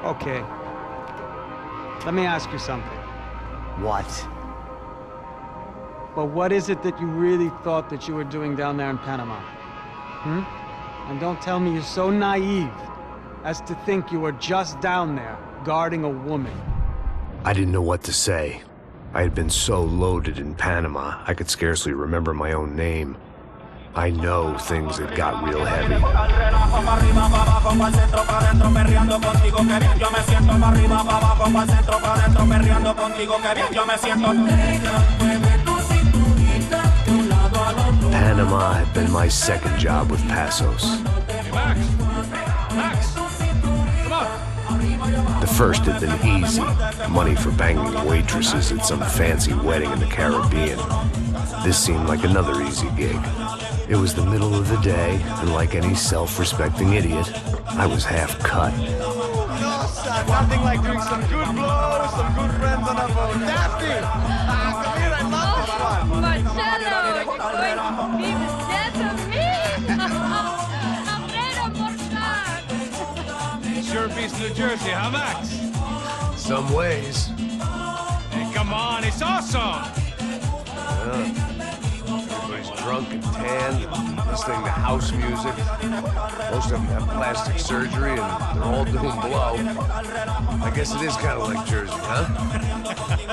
Okay. Let me ask you something. What? But what is it that you really thought that you were doing down there in Panama? And don't tell me you're so naive as to think you were just down there guarding a woman. I didn't know what to say. I had been so loaded in Panama, I could scarcely remember my own name. I know things had got real heavy. Panama had been my second job with Passos. Hey, Max, come on. The first had been easy. Money for banging waitresses at some fancy wedding in the Caribbean. This seemed like another easy gig. It was the middle of the day, and like any self-respecting idiot, I was half cut. No, son, nothing like doing some good blows, some good friends on a boat. Daphne! Come here, I love this one. Marcello, you're going to be the death of me? I'm ready to Sure beats New Jersey, huh, Max? Some ways. Hey, come on, it's awesome! Everybody's drunk and tanned, listening to house music. Most of them have plastic surgery, and they're all doing blow. I guess it is kind of like Jersey, huh?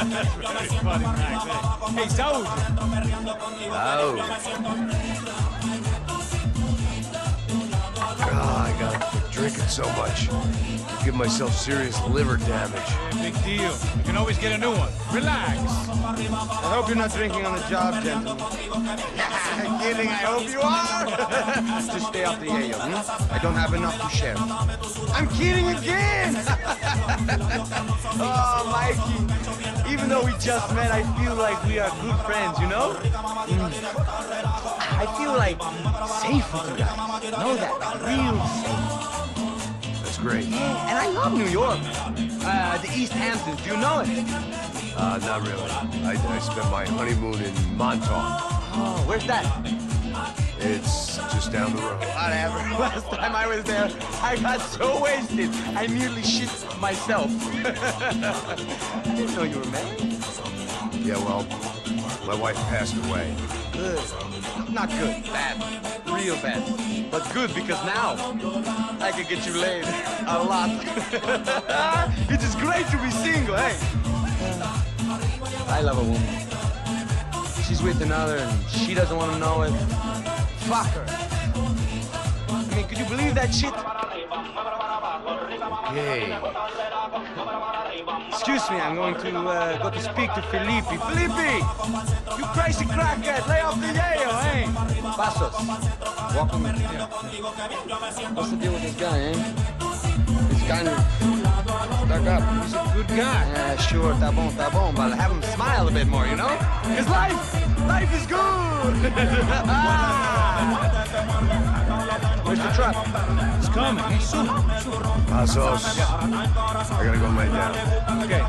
That's really funny, Max. Hey, Saud! I got drinking so much. Give myself serious liver damage. Big deal. You can always get a new one. Relax. I hope you're not drinking on the job, gentlemen. Kidding, I hope you are. Just stay off the yayo, I don't have enough to share. I'm kidding again! Oh, Mikey. Even though we just met, I feel like we are good friends, you know? I feel like safe with you guys. Know that? Like real safe. That's great. Yeah, and I love New York. The East Hamptons, do you know it? Not really. I spent my honeymoon in Montauk. Oh, where's that? It's just down the road. Whatever. Last time I was there, I got so wasted, I nearly shit myself. I didn't know you were married. Yeah, well, my wife passed away. Good. Not good. Bad. Real bad. But good because now I can get you laid a lot. It is great to be single, hey? I love a woman. She's with another and she doesn't want to know it. Fuck her. I mean, could you believe that shit? Okay. Excuse me, I'm going to go to speak to Felipe. Felipe! You crazy crackhead! Lay off the yayo, eh? Passos. Walk with me. What's the deal with this guy, eh? He's kind of stuck up. He's a good guy. Yeah, sure, tá bom, but have him smile a bit more, you know? Because life is good! Where's the truck? It's coming. Hey, soon. Passos. I gotta go lay down. Okay.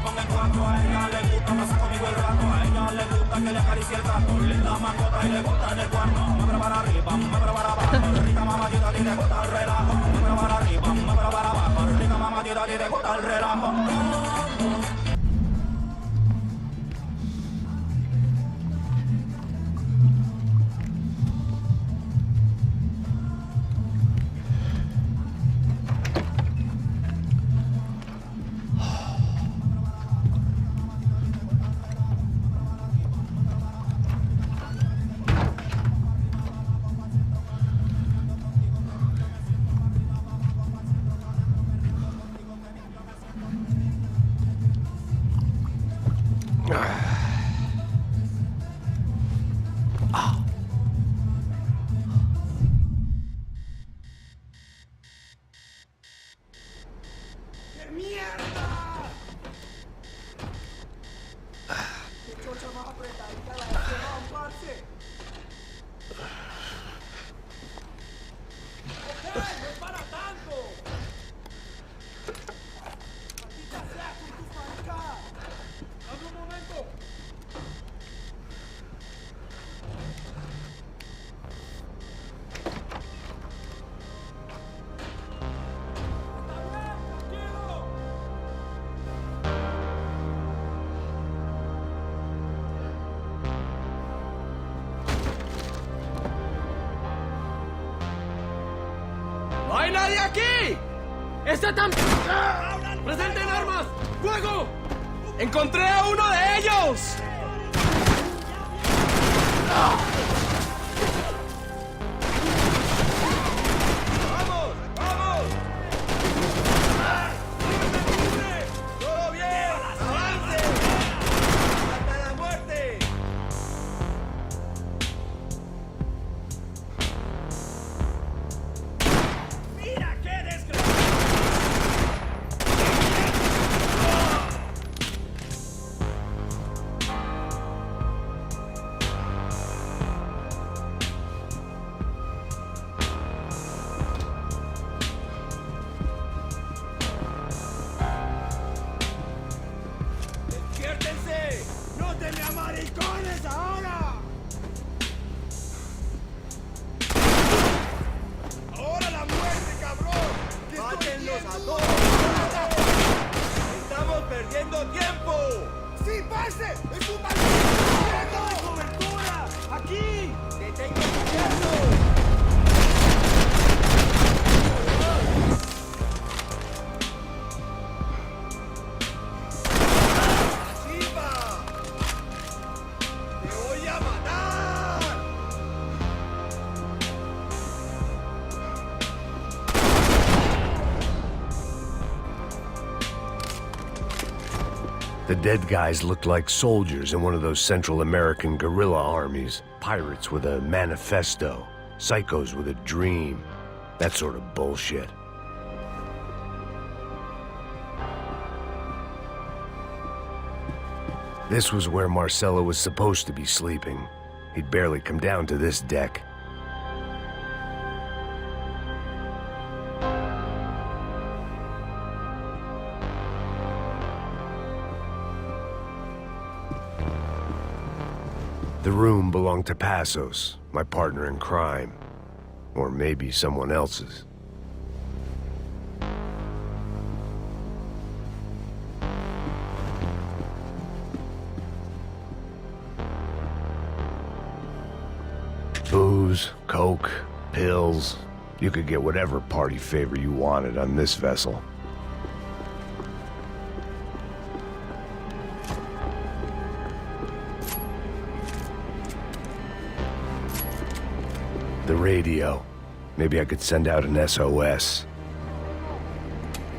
hay nadie aquí! ¡Está tan... ¡Presenten armas! ¡Fuego! ¡Encontré a uno de ellos! ¡Vamos! ¡Vamos! ¡Todo bien! ¡Avance! ¡Hasta la muerte! ¡Mira qué desgracia! ¡Despiértense! ¡No te me amaricones ahora! ¡Ahora la muerte, cabrón! ¡Mátenlos a todos! ¡Estamos perdiendo tiempo! ¡Sí, pase! ¡Es un maldito! ¡De cobertura! ¡Aquí! ¡Detengo el gobierno! ¡Arriba! ¡Te voy a matar! The dead guys looked like soldiers in one of those Central American guerrilla armies. Pirates with a manifesto. Psychos with a dream. That sort of bullshit. This was where Marcelo was supposed to be sleeping. He'd barely come down to this deck. The room belonged to Passos, my partner in crime. Or maybe someone else's. Booze, coke, pills. You could get whatever party favor you wanted on this vessel. The radio. Maybe I could send out an SOS.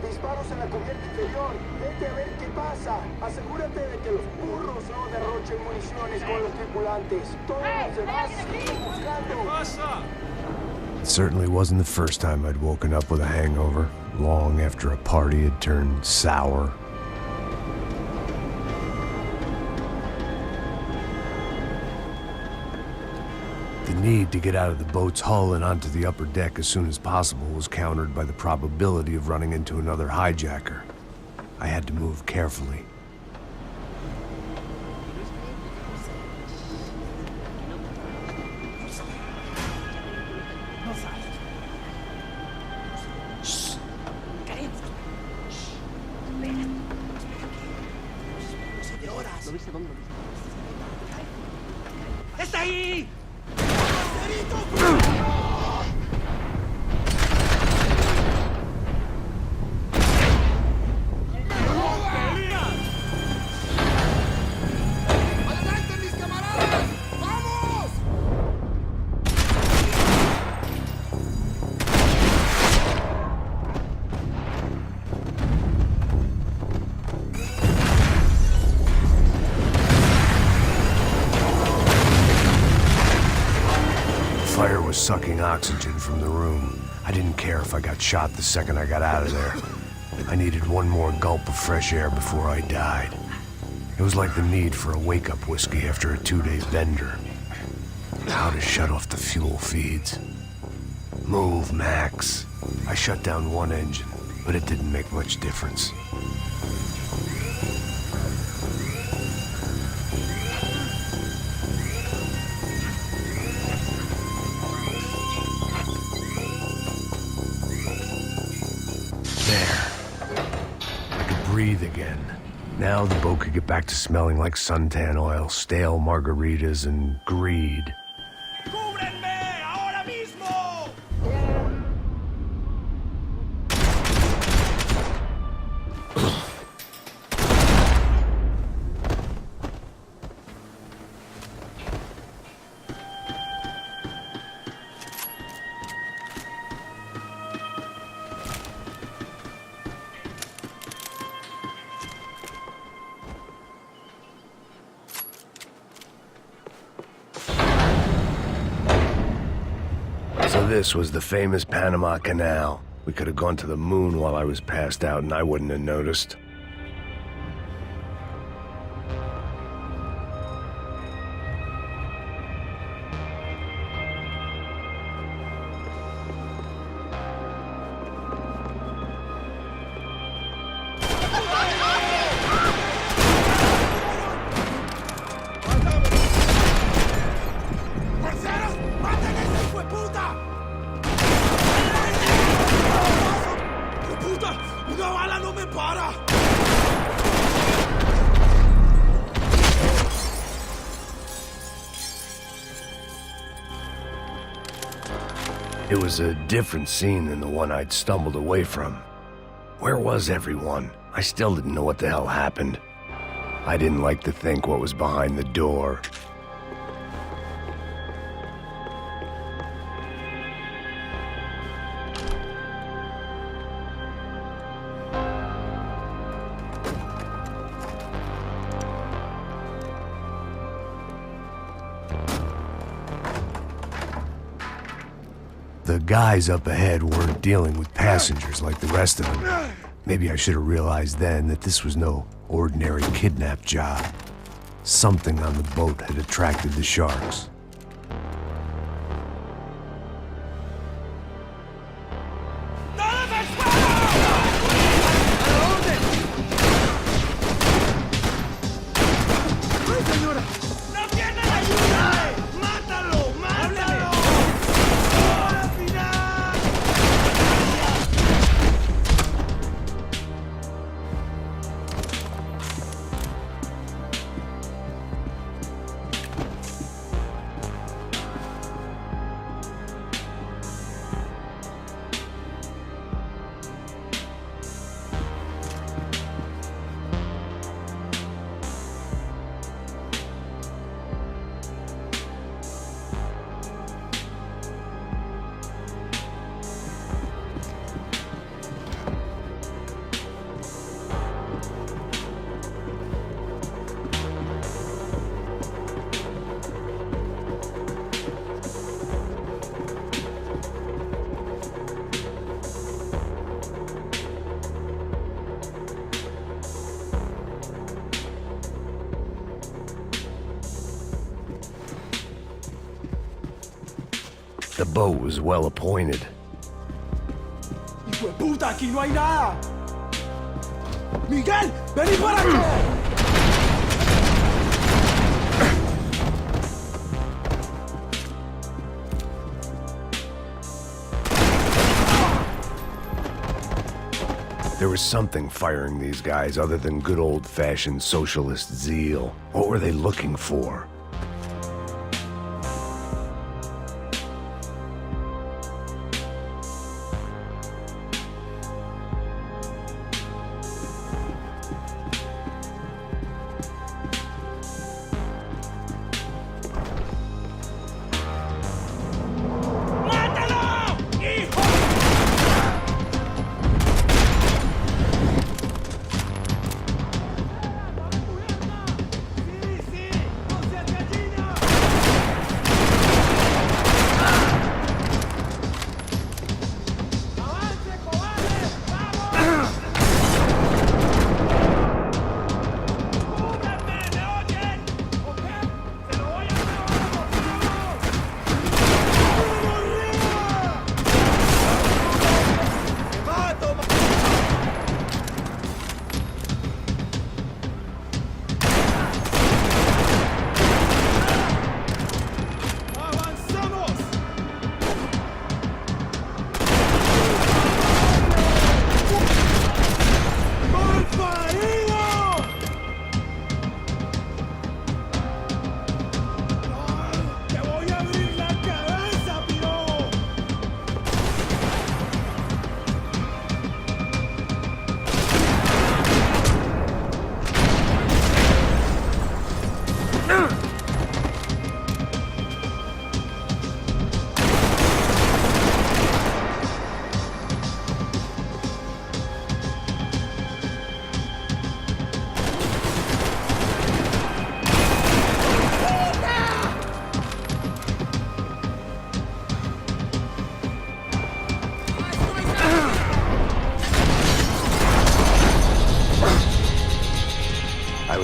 Disparos en la cubierta inferior. Vete a ver qué pasa. Asegúrate de que los burros no derrochen municiones con los tripulantes. Todos los demás siguen buscando. It certainly wasn't the first time I'd woken up with a hangover, long after a party had turned sour. The need to get out of the boat's hull and onto the upper deck as soon as possible was countered by the probability of running into another hijacker. I had to move carefully. ¡Está ahí! ¡Adelante, mis camaradas! ¡Vamos! Fire was sucking oxygen from the room. I didn't care if I got shot the second I got out of there. I needed one more gulp of fresh air before I died. It was like the need for a wake-up whiskey after a 2-day bender. How to shut off the fuel feeds. Move, Max. I shut down one engine, but it didn't make much difference. Breathe again. Now the boat could get back to smelling like suntan oil, stale margaritas, and greed. ¡Cúbrenme! ¡Ahora mismo! So this was the famous Panama Canal. We could have gone to the moon while I was passed out and I wouldn't have noticed. ¡Parceros! ¡Maten a ese hijo de puta! ¡Hijo de puta! ¡Una bala no me para! It was a different scene than the one I'd stumbled away from. Where was everyone? I still didn't know what the hell happened. I didn't like to think what was behind the door. The guys up ahead weren't dealing with passengers like the rest of them. Maybe I should have realized then that this was no ordinary kidnap job. Something on the boat had attracted the sharks. ¡Todos al suelo! ¡Ay, señora! ¡No tienen ayuda! ¡Mátalo! ¡Mátalo! ¡Al final! The boat was well appointed. ¡Hijo de puta! ¡Aquí no hay nada! ¡Miguel! ¡Vení para acá! There was something firing these guys other than good old-fashioned socialist zeal. What were they looking for? ¡Mátalo! ¡Hijo! Sí, sí, no se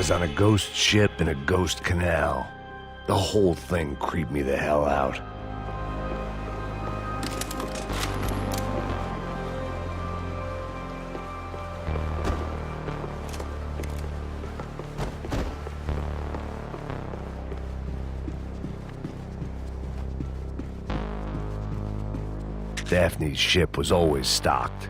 was on a ghost ship in a ghost canal. The whole thing creeped me the hell out. Daphne's ship was always stocked.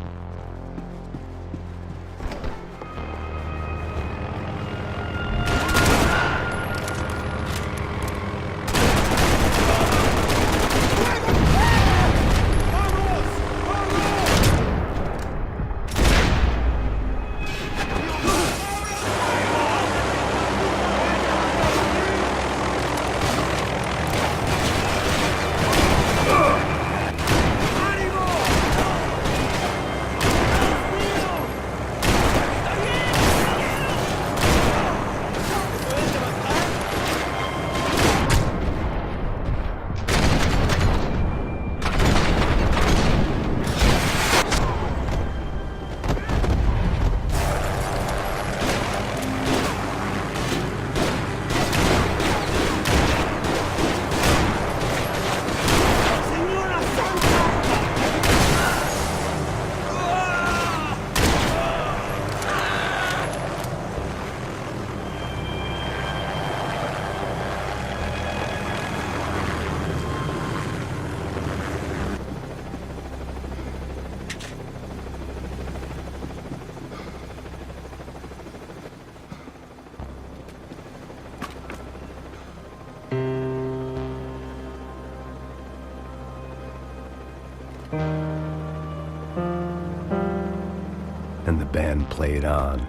And the band played on.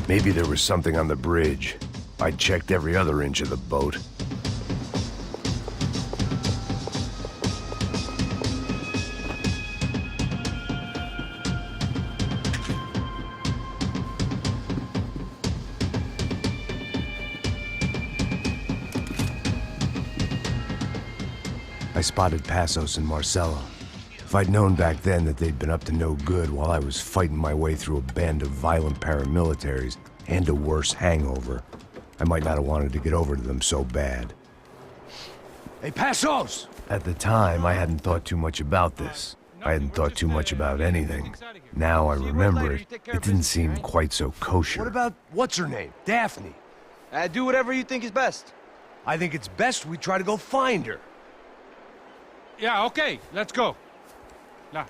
Maybe there was something on the bridge. I checked every other inch of the boat. I spotted Passos and Marcelo. If I'd known back then that they'd been up to no good while I was fighting my way through a band of violent paramilitaries and a worse hangover, I might not have wanted to get over to them so bad. Hey, Passos! At the time, I hadn't thought too much about this. I hadn't thought too much about anything. Now I remember it, it didn't seem quite so kosher. What about, what's her name? Daphne. Do whatever you think is best. I think it's best we try to go find her. Yeah, okay, let's go. Nah.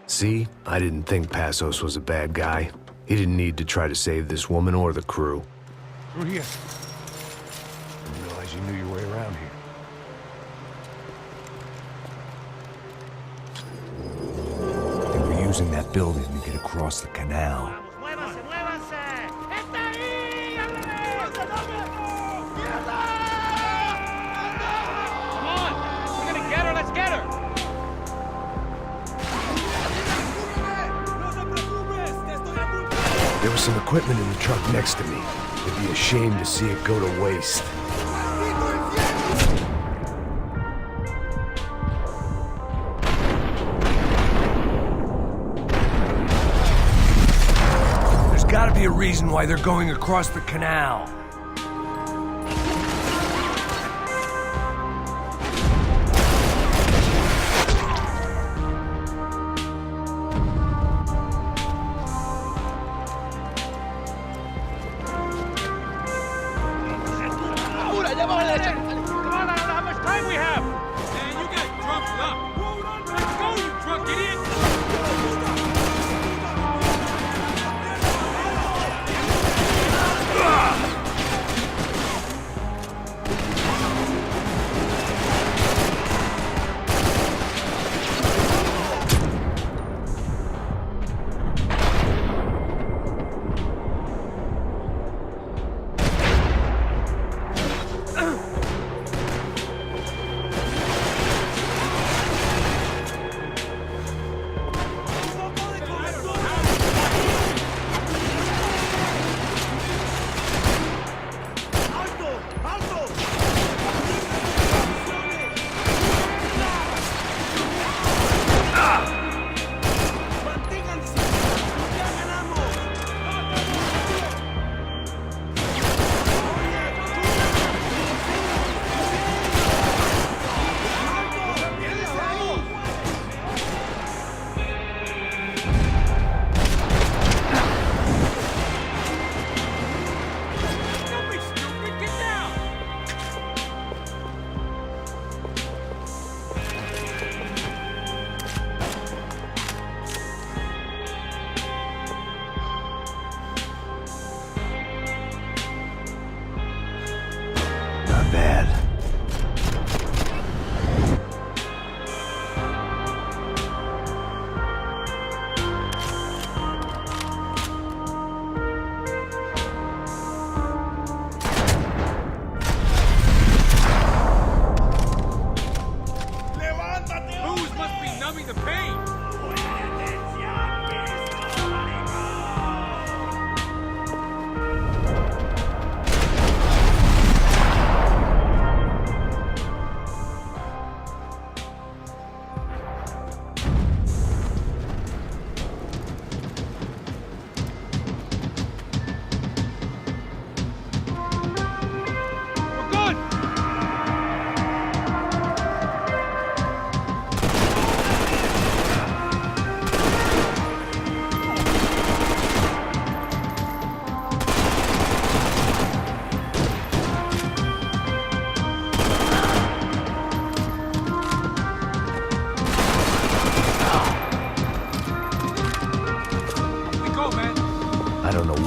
See? I didn't think Passos was a bad guy. He didn't need to try to save this woman or the crew. Through here. Didn't realize you knew your way around here. They were using that building to get across the canal. There was some equipment in the truck next to me. It'd be a shame to see it go to waste. There's gotta be a reason why they're going across the canal.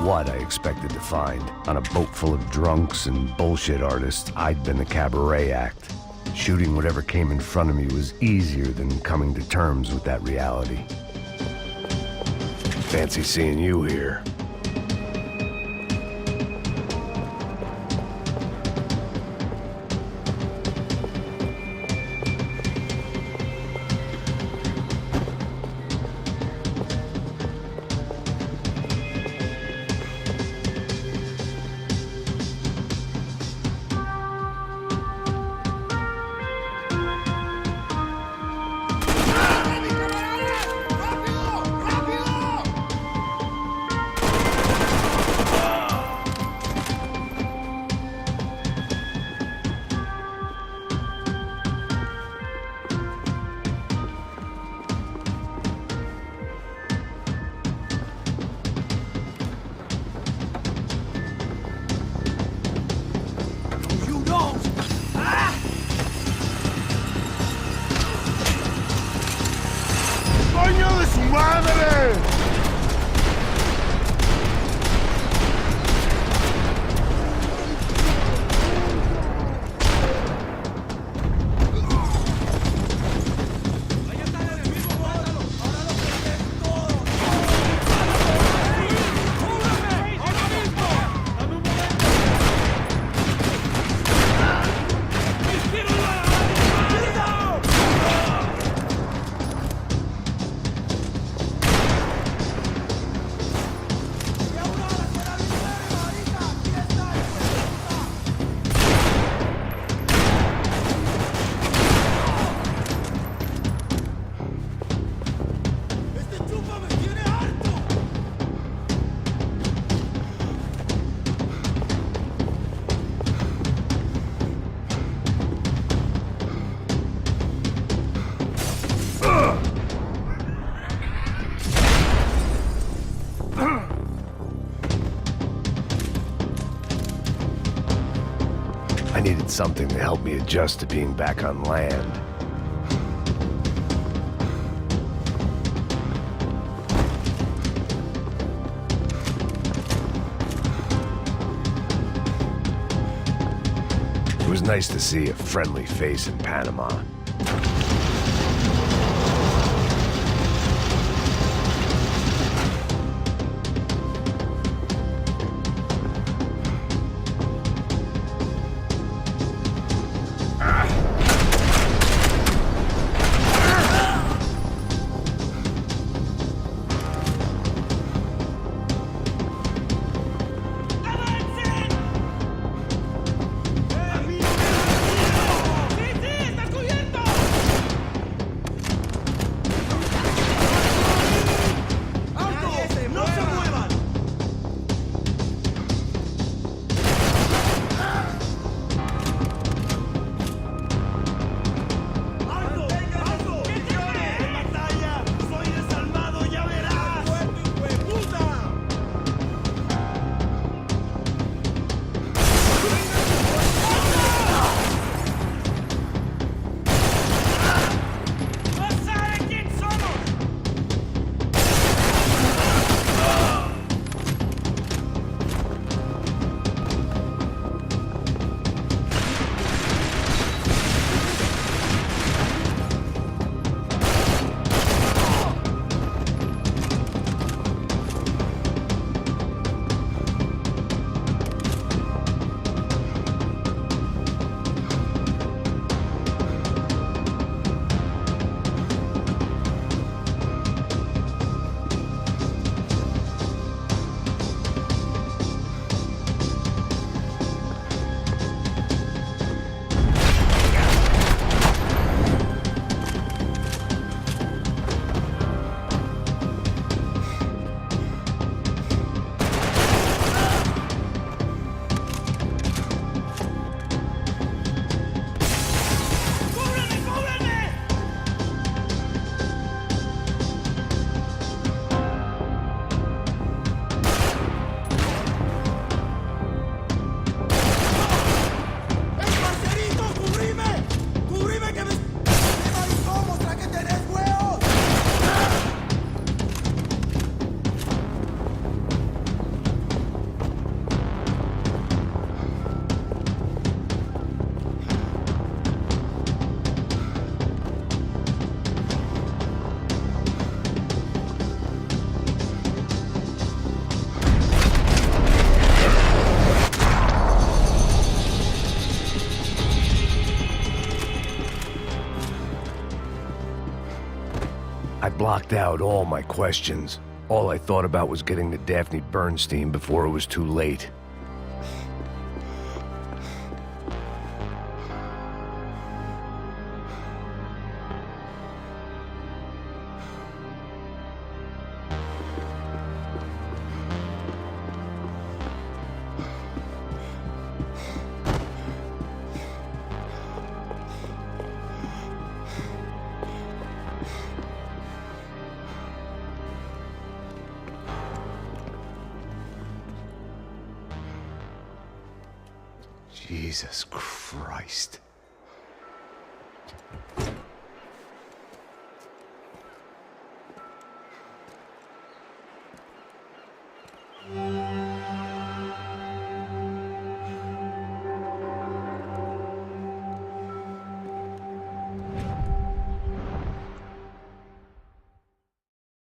What I expected to find. On a boat full of drunks and bullshit artists, I'd been the cabaret act. Shooting whatever came in front of me was easier than coming to terms with that reality. Fancy seeing you here. madre! I needed something to help me adjust to being back on land. It was nice to see a friendly face in Panama. I blocked out all my questions. All I thought about was getting to Daphne Bernstein before it was too late. Jesus Christ. Hey!